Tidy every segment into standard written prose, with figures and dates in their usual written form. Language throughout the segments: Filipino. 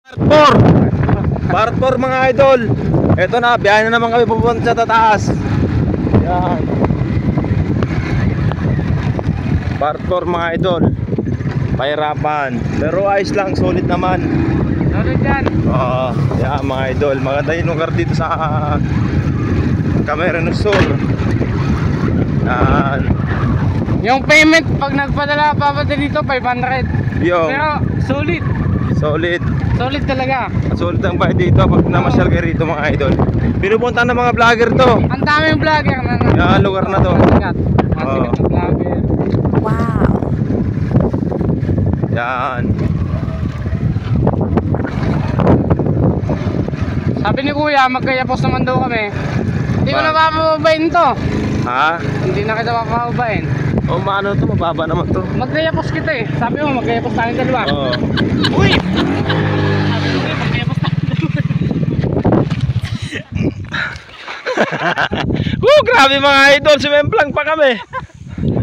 Part 4 mga idol. Ito na, biyahe na naman kami pupunta sa tataas. Yan. Part 4 mga idol. Pahirapan. Pero ayos lang, solid naman. Solid yan. Oo, yan mga idol. Maganda yung lugar dito sa Camarines Sur. Yan. Yung payment pag nagpadala pa dito 500. Yung Pero solid. solid. Solid talaga. Solid ang bayad dito pag namasyal kayo rito mga idol. Pinupunta ng mga vlogger to. Ang daming vlogger na Yan, lugar na to. sikat. Mga sikat na vlogger. Wow. Yan. Sabi ni Kuya, magkayapos naman daw kami. Hindi ko Ba? na papababain to. Ha? Hindi na kita papababain. O maano to, mababa naman to. Magkayapos kita eh. Sabi mo, magkayapos tayong dalawa. Oo. Uy! Sabi ko magkayapos tayong dalawa. Grabe mga idol, sumemplang pa kami.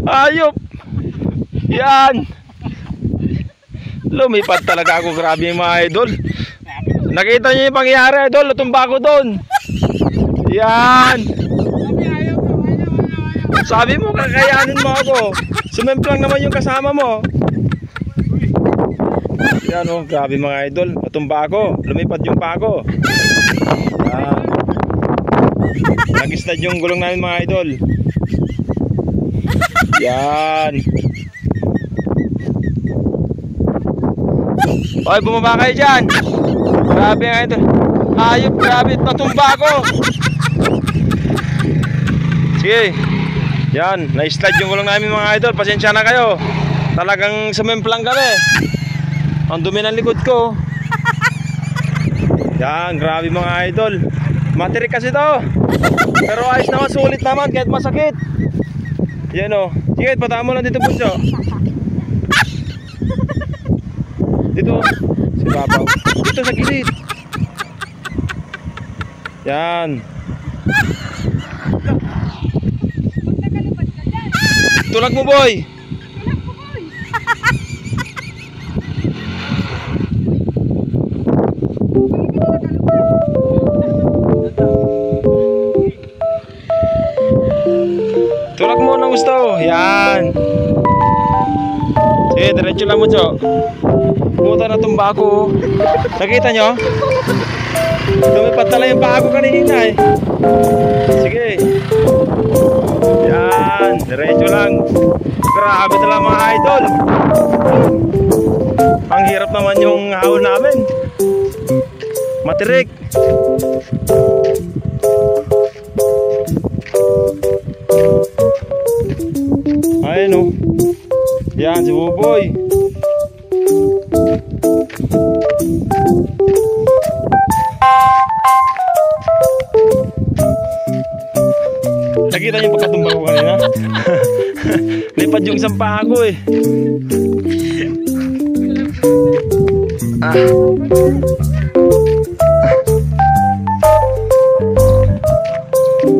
Ayop. Yan. Lumipad talaga ako, grabe yung mga idol. Nakita niyo yung pangyayari idol, natumba ako doon. Yan. Sabi mo, kakayanin mo ako. Sumemplang naman yung kasama mo. Yan o, grabe mga idol, natumba ako, lumipad yung pa ako. Yan. Nag-slide yung gulong namin mga idol. Yan. Oy, bumaba kayo dyan. Grabe nga ito. Ayop, grabe, natumba ako. Sige. Yan, na-slide yung gulong namin mga idol. Pasensya na kayo. Talagang sumemplang kami. Ang dumi ng likod ko. Yan, grabe mga idol. Matirik kasi to. Pero ayos naman, sulit naman kahit masakit. Yan o. Sige, pataan mo lang dito bunso. Dito. Si Babaw. Dito sa gilid. Yan. Tulak mo boy. Tulak mo ng gusto. Yan. Sige, diretso lang mo so. Puta na tumba ako. Nakita nyo? Lumipat tala yung paa ko kanina eh. Sige. Yan, diretso lang. Grabe talaga mga idol. Ang hirap naman yung hawol namin. Matirik. Ayun o. Yan si Buboy. Nakita niyo yung pagkatumba ko kanina? Lipad yung isang paa ko eh.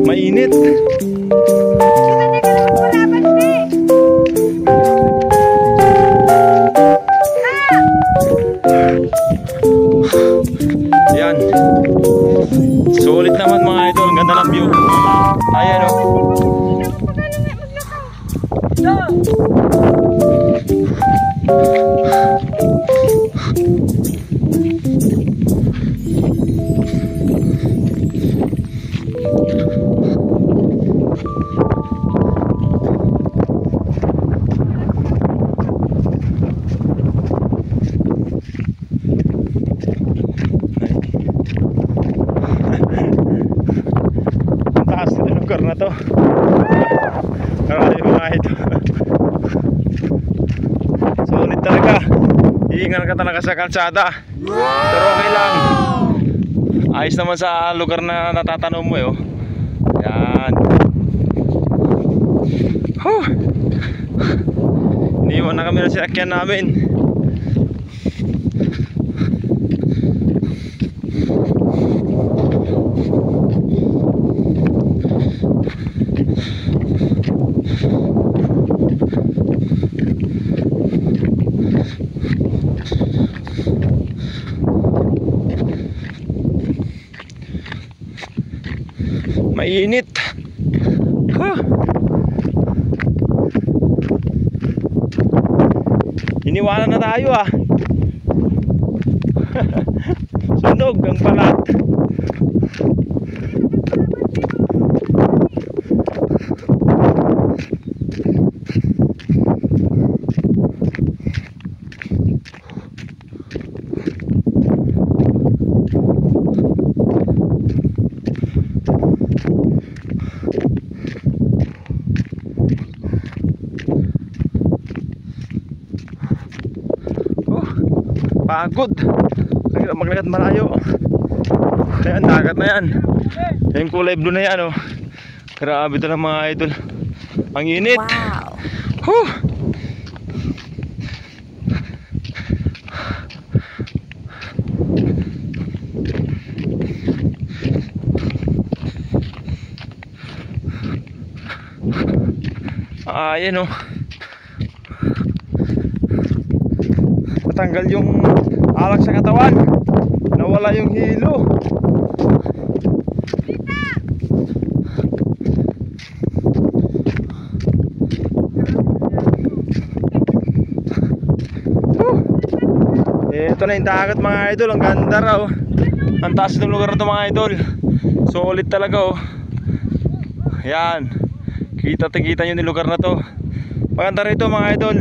Mainit. Yan. Sulit naman mga idol. Ganda ng view. Ayan o. Lugar na to. Karami mga ito. Sulit talaga. Iingat ka talaga sa kalsada. Pero okay lang. Ayos naman sa lugar na natatanong mo eh. Yan. Iniwan na kami ng sinakyan namin. Mainit. Huh. Iniwanan na tayo ah. Sunog ang balat. Pagod. Maglakad malayo. Ayan, dagat na yan. Yung kulay blue na yan, oh. Grabe ito ng mga idol. Ang init. Wow. Huh. Ayan, oh. Natanggal yung alak sa katawan. Nawala yung hilo. Ito na yung dagat mga idol. Ang ganda raw. Ang taas ng lugar na ito mga idol. Solid talaga oh. Yan. Kita nyo yung lugar na to. Maganda rito mga idol.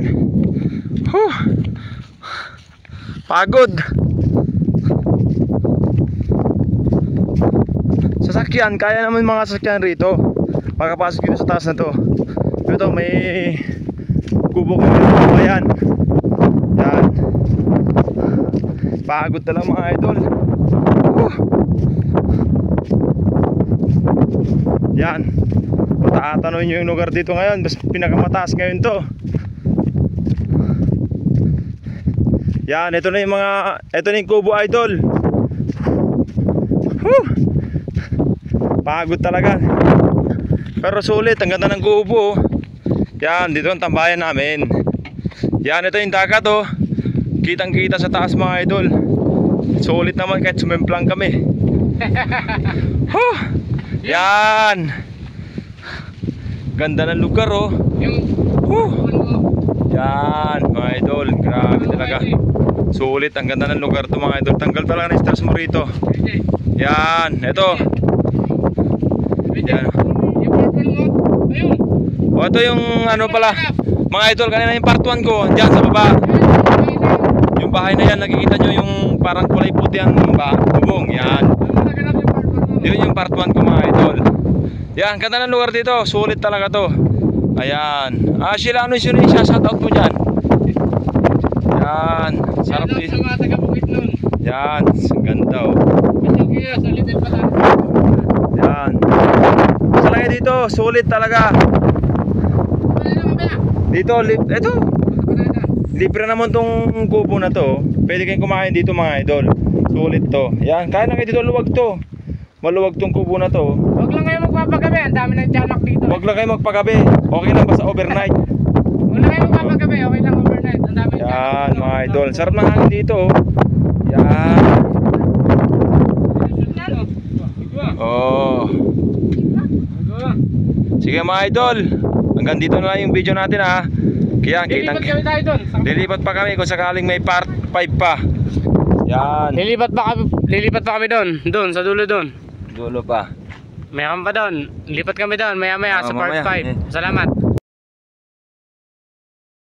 Huh. Pagod. Sasakyan, kaya naman mga sasakyan rito. Pagkapasok dito sa taas na to. Ito may kubo ko pa yan. Yan. Pagod talaga mga idol. Yan. Tatanungin nyo yung lugar dito ngayon. Mas pinakamataas ngayon to. Yan, ito na yung ito na yung kubo idol. Whew. Pagod talaga. Pero sulit, ang ganda ng kubo. Yan, dito ang tambayan namin. Yan, ito yung dagat oh. Kitang kita sa taas mga idol. Sulit naman kahit sumemplang kami. Huh. Yan. Ganda ng lugar oh. Huh. Yan mga idol, grabe talaga. Sulit, ang ganda ng lugar to mga idol. Tanggal talaga ng stress mo rito. Yan, ito. Yan. O ito yung ano pala mga idol, kanina yung part 1 ko. Diyan sa baba. Yung bahay na yan, nakikita nyo yung parang kulay puti ang bubong. Yan. Yun yung part 1 ko mga idol. Yan, ganda ng lugar dito. Sulit talaga to. Ayan. Sila ano yung isa-shoutout mo dyan? Yan. Sarap din. Yan. Ang ganda oh. Yan. Salangin dito. Sulit talaga. Dito. Ito. Libre naman tong kubo na to. Pwede kayong kumain dito mga idol. Sulit to. Yan. Kaya lang kayo dito. Luwag to. Maluwag tong kubo na to. Huwag lang kayo magpapagabi, ang dami ng tiyanak dito. Huwag lang kayo magpagabi. Okay lang basta overnight. Huwag lang kayo magpapagabi, okay lang overnight. Ang dami ng tiyanak. Yan mga idol. Sarap ng hangin dito. Yan. Oh. Sige mga idol. Hanggang dito na yung video natin ha. Kaya Lilipat kami tayo doon. lilipat pa kami kung sakaling may part 5 pa. Yan. Lilipat pa kami doon. Doon, sa dulo doon. Dulo pa. Mayroon pa doon. Lipat kami doon, maya maya sa part mamaya. 5. Salamat.